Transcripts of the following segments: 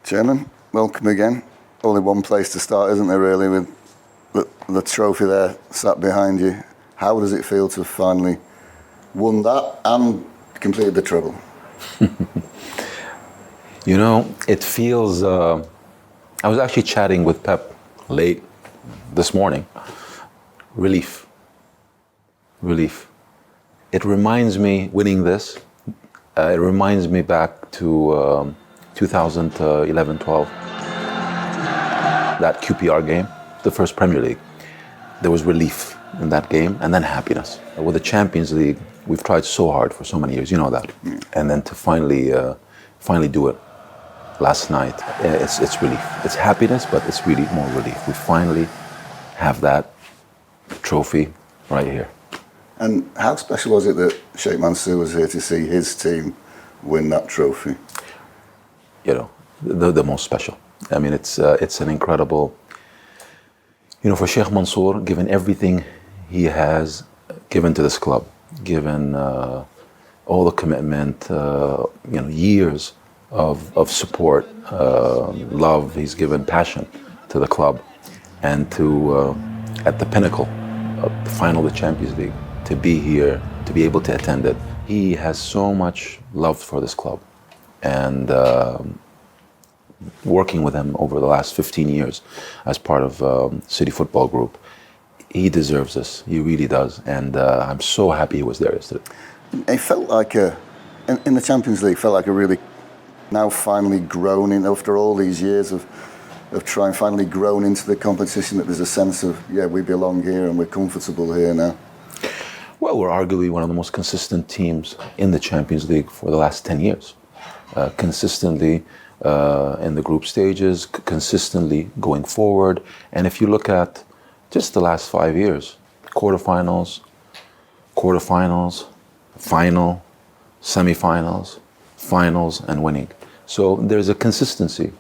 Chairman, welcome again. Only one place to start, isn't there, really, with the trophy there sat behind you. How does it feel to have finally won that and completed the treble? You know, it feels... I was actually chatting with Pep late this morning. Relief. It reminds me, winning this, it reminds me back to 2011-12. That QPR game, the first Premier League. There was relief in that game and then happiness. With the Champions League, we've tried so hard for so many years, you know that. And then to finally do it last night, it's relief. It's happiness, but it's really more relief. We finally have that trophy right here. And how special was it that Sheikh Mansour was here to see his team win that trophy? You know, the most special. I mean, it's an incredible, you know, for Sheikh Mansour, given everything he has given to this club, given all the commitment, you know, years of support, love, he's given passion to the club, and to, at the pinnacle of the final of the Champions League, to be here, to be able to attend it. He has so much love for this club, and working with him over the last 15 years as part of City Football Group, he deserves this. He really does, and I'm so happy he was there yesterday. It felt like in the Champions League, felt like a really now finally grown in, after all these years of trying, finally grown into the competition, that there's a sense of, yeah, we belong here and we're comfortable here now. Well, we're arguably one of the most consistent teams in the Champions League for the last 10 years. Consistently in the group stages, consistently going forward. And if you look at just the last 5 years, quarterfinals, final, semifinals, finals, and winning. So there's a consistency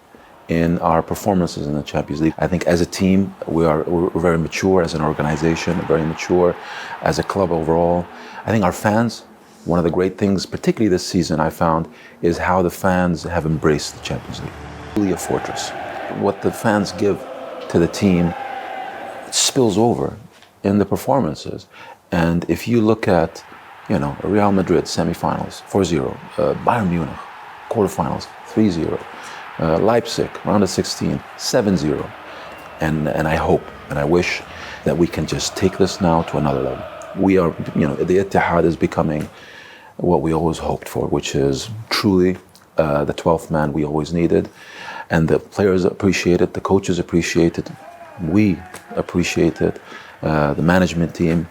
in our performances in the Champions League. I think as a team, we're very mature as an organization, very mature as a club overall. I think our fans, one of the great things, particularly this season, I found, is how the fans have embraced the Champions League. Really a fortress. What the fans give to the team spills over in the performances. And if you look at, you know, Real Madrid semifinals, 4-0, Bayern Munich quarterfinals, 3-0, Leipzig, round of 16, 7-0. And I hope and I wish that we can just take this now to another level. We are, you know, the Ittihad is becoming what we always hoped for, which is truly the 12th man we always needed. And the players appreciate it, the coaches appreciate it, we appreciate it, the management team.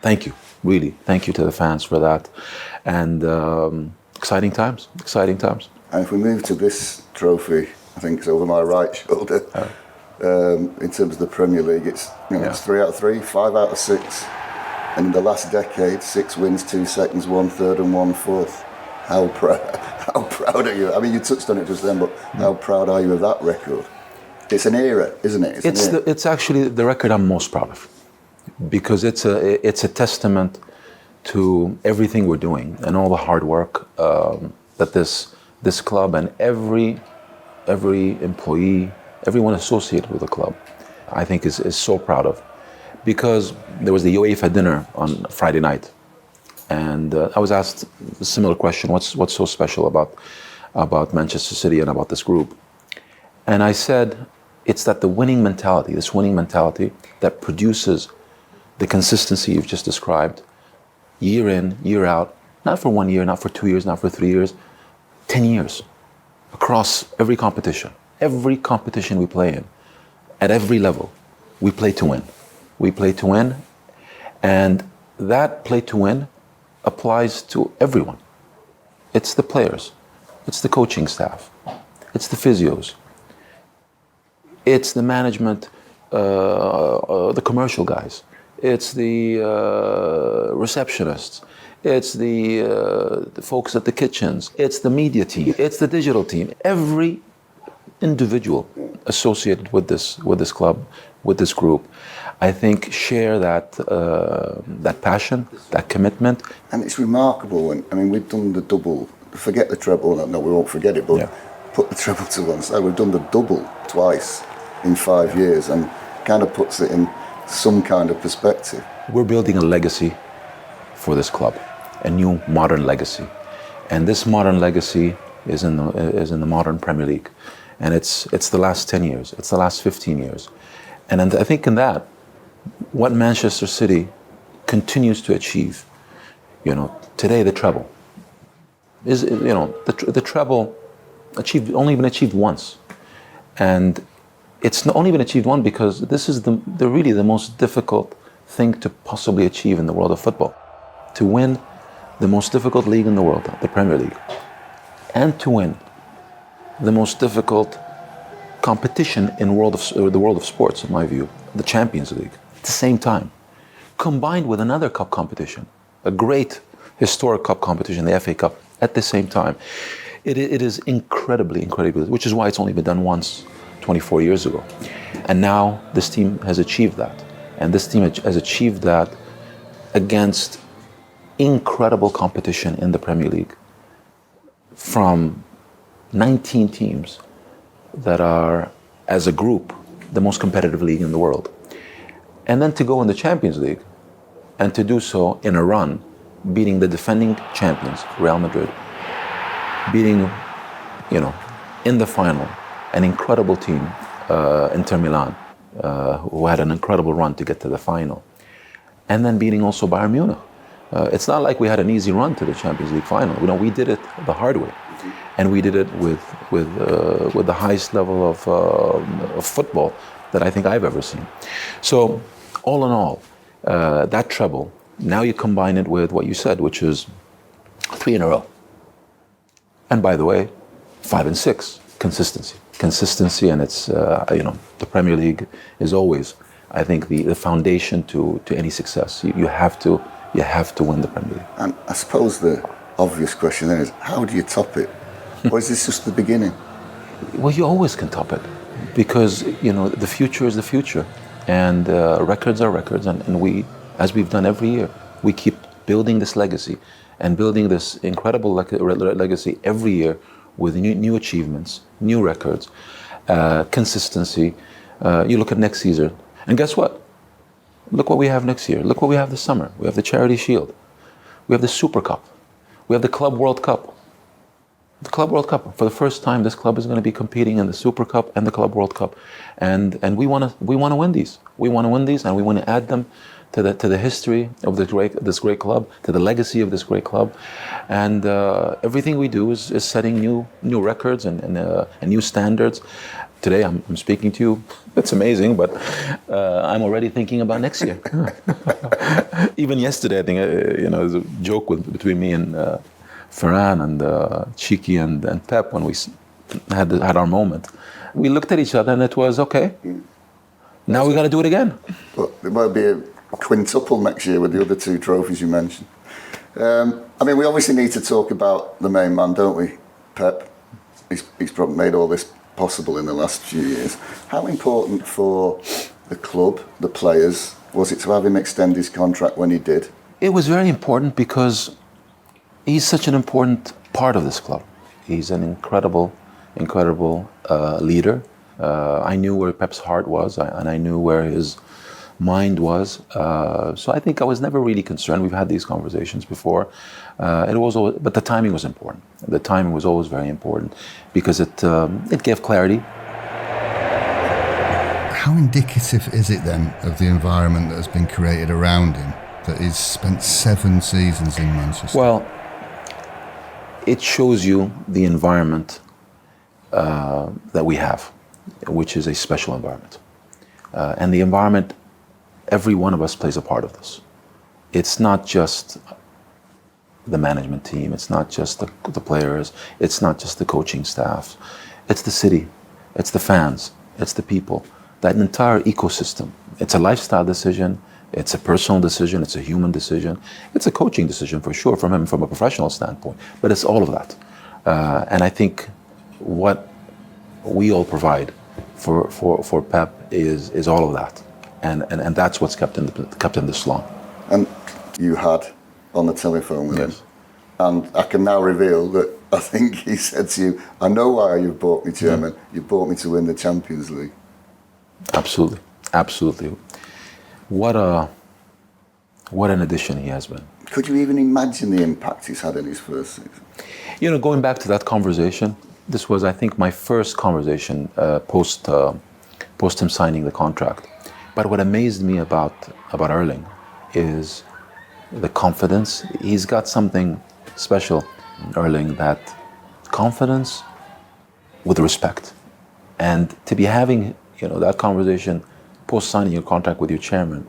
Thank you, really. Thank you to the fans for that. And exciting times. And if we move to this trophy, I think it's over my right shoulder. In terms of the Premier League, it's, you know, it's 3 out of 3, 5 out of 6. And in the last decade, 6 wins, 2 seconds, 1 third and 1 fourth. How proud are you? I mean, you touched on it just then, but how proud are you of that record? It's an era, isn't it? It's actually the record I'm most proud of, because it's a testament to everything we're doing and all the hard work that this club and every employee, everyone associated with the club, I think is so proud of. Because there was the UEFA dinner on Friday night, and I was asked a similar question: what's so special about Manchester City and about this group? And I said, it's that this winning mentality that produces the consistency you've just described, year in, year out, not for 1 year, not for 2 years, not for 3 years, 10 years, across every competition we play in, at every level, we play to win. We play to win, and that play to win applies to everyone. It's the players, it's the coaching staff, it's the physios, it's the management, the commercial guys, it's the receptionists, it's the folks at the kitchens, it's the media team, it's the digital team. Every individual associated with this club, with this group, I think share that passion, that commitment. And it's remarkable. And I mean, we've done the double, forget the treble, no, we won't forget it, but put the treble to one side. We've done the double twice in 5 years, and kind of puts it in some kind of perspective. We're building a legacy for this club, a new modern legacy. And this modern legacy is in the modern Premier League. And it's the last 10 years, it's the last 15 years. And I think in that, what Manchester City continues to achieve, today the treble is, the treble only been achieved once. And it's not only been achieved once because this is really the most difficult thing to possibly achieve in the world of football. To win the most difficult league in the world, the Premier League, and to win the most difficult competition in the world of sports, in my view, the Champions League, at the same time, combined with another cup competition, a great historic cup competition, the FA Cup, at the same time. It is incredibly, which is why it's only been done once, 24 years ago. And now this team has achieved that. And this team has achieved that against incredible competition in the Premier League from 19 teams that are, as a group, the most competitive league in the world. And then to go in the Champions League and to do so in a run, beating the defending champions, Real Madrid, beating, in the final, an incredible team, Inter Milan, who had an incredible run to get to the final, and then beating also Bayern Munich. It's not like we had an easy run to the Champions League final. We did it the hard way, and we did it with the highest level of football that I think I've ever seen. So, all in all, that treble. Now you combine it with what you said, which is 3 in a row. And by the way, 5 and 6, consistency, and it's the Premier League is always, I think, the foundation to any success. You have to win the Premier League. And I suppose the obvious question then is, how do you top it? Or is this just the beginning? Well, you always can top it, because the future is the future, and records are records, and we, as we've done every year, we keep building this legacy and building this incredible legacy every year with new achievements, new records, consistency. You look at next season, and guess what? Look what we have next year. Look what we have this summer. We have the Charity Shield. We have the Super Cup. We have the Club World Cup. The Club World Cup. For the first time, this club is going to be competing in the Super Cup and the Club World Cup, and we want to win these. We want to win these, and we want to add them to the history of this great club, to the legacy of this great club, and everything we do is setting new records and new standards. Today I'm speaking to you. It's amazing, but I'm already thinking about next year. Even yesterday, I think there was a joke between me and Ferran and Chiki and Pep when we had our moment. We looked at each other and it was okay. Now we got to do it again. But there might be a quintuple next year with the other 2 trophies you mentioned. We obviously need to talk about the main man, don't we? Pep. He's probably made all this possible in the last few years. How important for the club, the players, was it to have him extend his contract when he did? It was very important because he's such an important part of this club. He's an incredible leader. I knew where Pep's heart was, and I knew where his mind was. So I think I was never really concerned. We've had these conversations before. But the timing was important. The timing was always very important because it gave clarity. How indicative is it then of the environment that has been created around him, that he's spent 7 seasons in Manchester? Well, it shows you the environment that we have, which is a special environment. And the environment, every one of us plays a part of this. It's not just the management team, it's not just the players, it's not just the coaching staff, it's the city, it's the fans, it's the people, that entire ecosystem. It's a lifestyle decision, it's a personal decision, it's a human decision, it's a coaching decision for sure from him from a professional standpoint, but it's all of that. And I think what we all provide for Pep is all of that. And that's what's kept him this long. And you had on the telephone with him. And I can now reveal that I think he said to you, I know why you've bought me, Chairman. You bought me to win the Champions League. Absolutely. Absolutely. What an addition he has been. Could you even imagine the impact he's had in his first season? You know, going back to that conversation, this was, I think, my first conversation post him signing the contract. But what amazed me about Erling is the confidence. He's got something special, Erling, that confidence with respect. And to be having, you know, that conversation post signing your contract with your chairman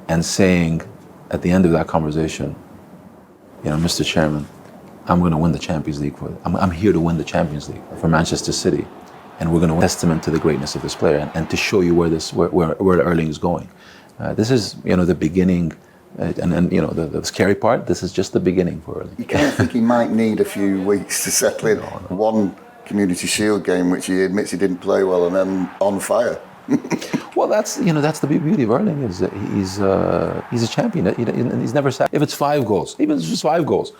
and saying at the end of that conversation, you know, Mr. Chairman, I'm going to win the Champions League. I'm here to win the Champions League for Manchester City, and we're going to testament to the greatness of this player and to show you where Erling is going. This is, you know, the beginning, and you know, the scary part. This is just the beginning for Erling. You kind of think he might need a few weeks to settle in. One Community Shield game, which he admits he didn't play well, and then on fire. Well, that's the beauty of Erling is that he's a champion. He's never said if it's 5 goals, even if it's just 5 goals.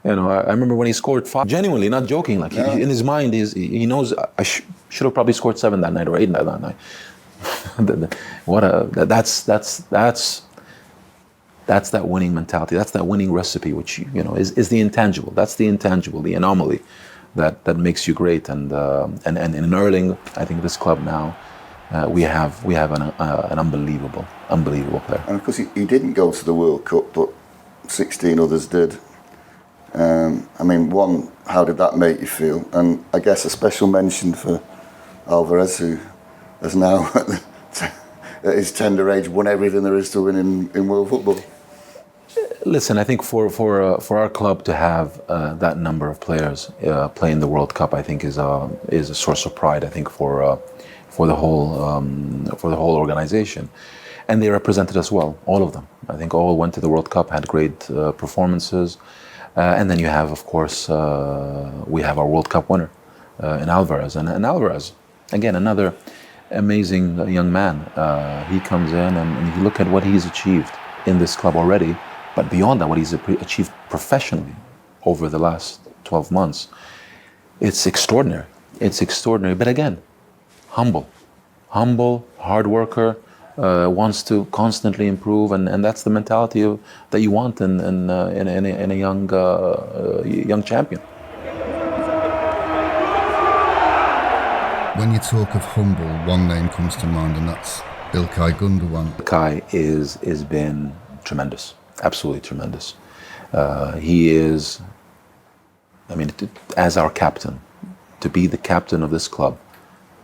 You know, I remember when he scored 5, genuinely, not joking. Like in his mind, he knows I should have probably scored 7 that night or 8 that night. That's that winning mentality. That's that winning recipe, which is the intangible. That's the intangible, the anomaly that makes you great. And in Erling, I think this club now. We have an unbelievable player. And of course, he didn't go to the World Cup, but 16 others did. I mean, one, how did that make you feel? And I guess a special mention for Alvarez, who has now, at his tender age, won everything there is to win in world football. Listen, I think for our club to have that number of players play in the World Cup, I think is a source of pride. I think for the whole organization, and they represented us well, all of them. I think all went to the World Cup, had great performances, and then you have, of course, we have our World Cup winner in Alvarez, and Alvarez, again, another amazing young man. He comes in, and you look at what he's achieved in this club already, but beyond that, what he's achieved professionally over the last 12 months. It's extraordinary. It's extraordinary, but again, humble, hard worker, wants to constantly improve, and that's the mentality that you want in a young champion. When you talk of humble, one name comes to mind, and that's Ilkay Gundogan. Ilkay has been tremendous, absolutely tremendous. He is, I mean, as our captain, to be the captain of this club.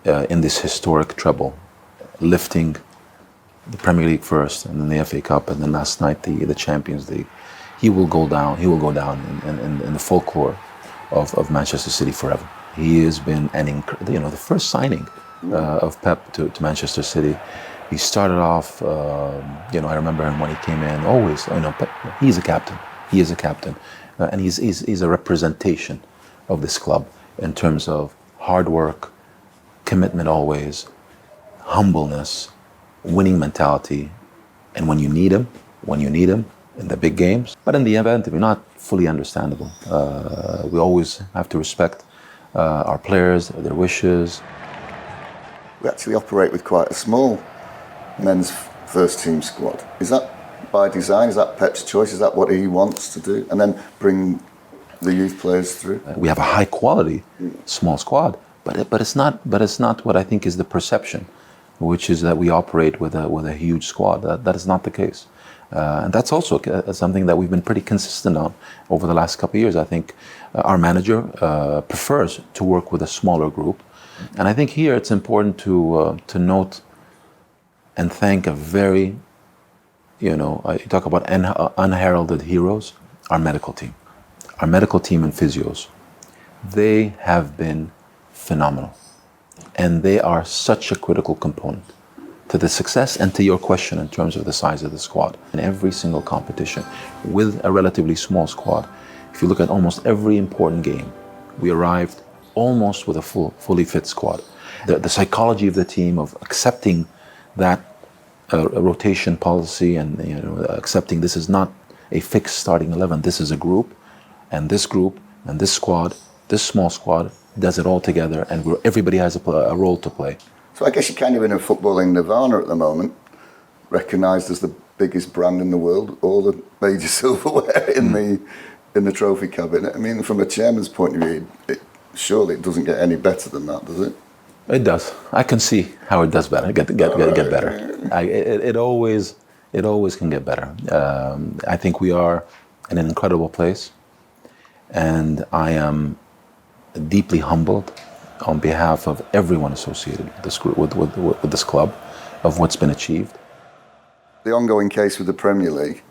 In this historic treble, lifting the Premier League first, and then the FA Cup, and then last night the Champions League. He will go down in the folklore of Manchester City forever. He has been the first signing of Pep to Manchester City. He started off, I remember him when he came in. Always, Pep, he's a captain. He is a captain, and he's a representation of this club in terms of hard work. Commitment always, humbleness, winning mentality, and when you need him in the big games. But in the event, if you're not fully understandable, we always have to respect our players, their wishes. We actually operate with quite a small men's first team squad. Is that by design? Is that Pep's choice? Is that what he wants to do? And then bring the youth players through? We have a high quality small squad. But it's not what I think is the perception, which is that we operate with a huge squad. That is not the case, and that's also something that we've been pretty consistent on over the last couple of years. I think our manager prefers to work with a smaller group, and I think here it's important to note and thank a very, you talk about unheralded heroes, our medical team and physios. They have been phenomenal, and they are such a critical component to the success and to your question in terms of the size of the squad. In every single competition, with a relatively small squad, if you look at almost every important game, we arrived almost with a fully fit squad. The psychology of the team of accepting that rotation policy and accepting this is not a fixed starting 11, this is a group, and this group and this squad, this small squad, does it all together, and everybody has a role to play. So I guess you're kind of in a footballing nirvana at the moment, recognised as the biggest brand in the world, all the major silverware in the trophy cabinet. I mean, from a chairman's point of view, surely it doesn't get any better than that, does it? It does. I can see how it does better. Get better. It always can get better. I think we are in an incredible place, and I am deeply humbled on behalf of everyone associated with this group, with this club, of what's been achieved. The ongoing case with the Premier League,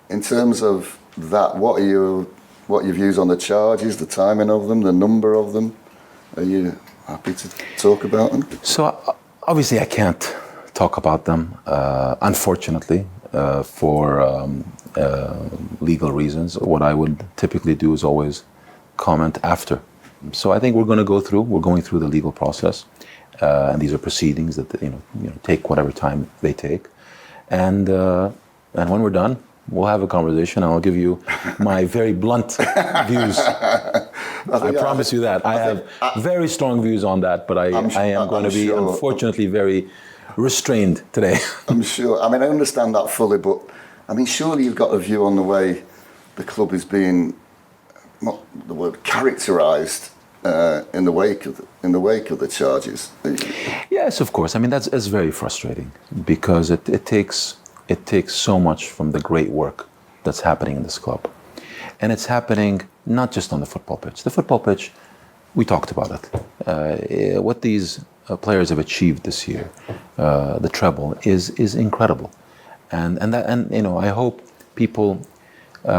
in terms of that, what are your views on the charges, the timing of them, the number of them? Are you happy to talk about them? So obviously I can't talk about them, unfortunately, for legal reasons. What I would typically do is always comment after. So I think we're going through the legal process, and these are proceedings that take whatever time they take, and when we're done, we'll have a conversation, and I'll give you my very blunt views. I promise you that. I have very strong views on that, but I am going to be, unfortunately, very restrained today. I'm sure. I mean, I understand that fully, but I mean, surely you've got a view on the way the club is being, not the word, characterised in the wake of the charges. Yes, of course. I mean, that's very frustrating, because it takes so much from the great work that's happening in this club. And it's happening not just on the football pitch. The football pitch, we talked about it. What these players have achieved this year, the treble, is incredible. And I hope people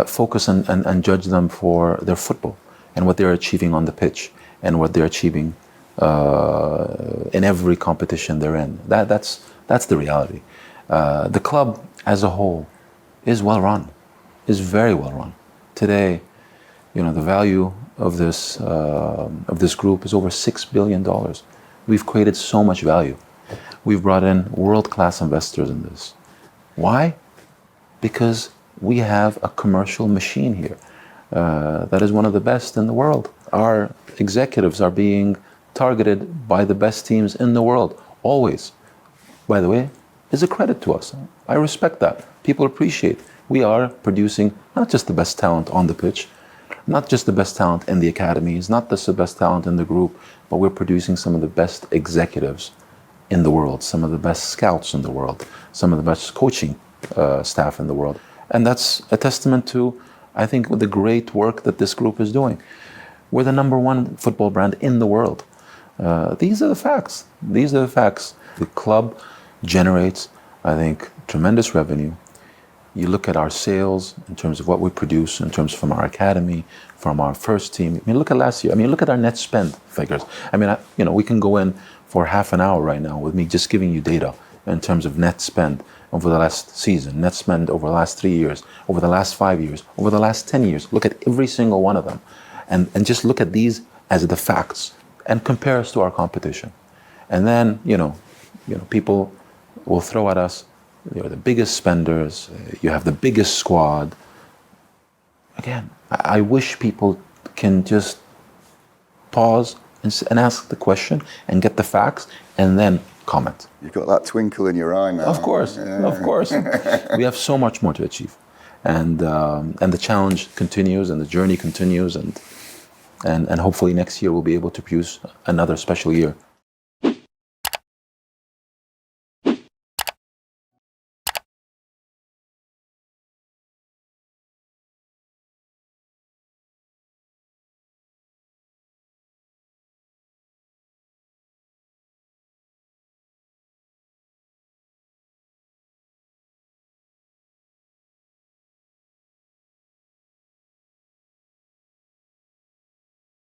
focus and judge them for their football and what they're achieving on the pitch and what they're achieving in every competition they're in. That's the reality. The club as a whole is well run, is very well run. Today, the value of this group is over $6 billion. We've created so much value. We've brought in world-class investors in this. Why? Because we have a commercial machine here that is one of the best in the world. Our executives are being targeted by the best teams in the world, always. By the way, is a credit to us. I respect that. People appreciate. We are producing not just the best talent on the pitch, not just the best talent in the academies, not just the best talent in the group, but we're producing some of the best executives in the world, some of the best scouts in the world, some of the best coaching staff in the world. And that's a testament to, I think, the great work that this group is doing. We're the #1 football brand in the world. These are the facts. These are the facts. The club generates, I think, tremendous revenue. You look at our sales in terms of what we produce, in terms from our academy, from our first team. I mean, look at last year. I mean, look at our net spend figures. I mean, we can go in for half an hour right now with me just giving you data in terms of net spend over the last season, net spend over the last 3 years, over the last 5 years, over the last 10 years. Look at every single one of them, and just look at these as the facts and compare us to our competition. And then, people will throw at us, you're the biggest spenders, you have the biggest squad. Again, I wish people can just pause and ask the question and get the facts and then comment. You've got that twinkle in your eye now. Of course, yeah. Of course. We have so much more to achieve. And the challenge continues and the journey continues, and hopefully next year we'll be able to produce another special year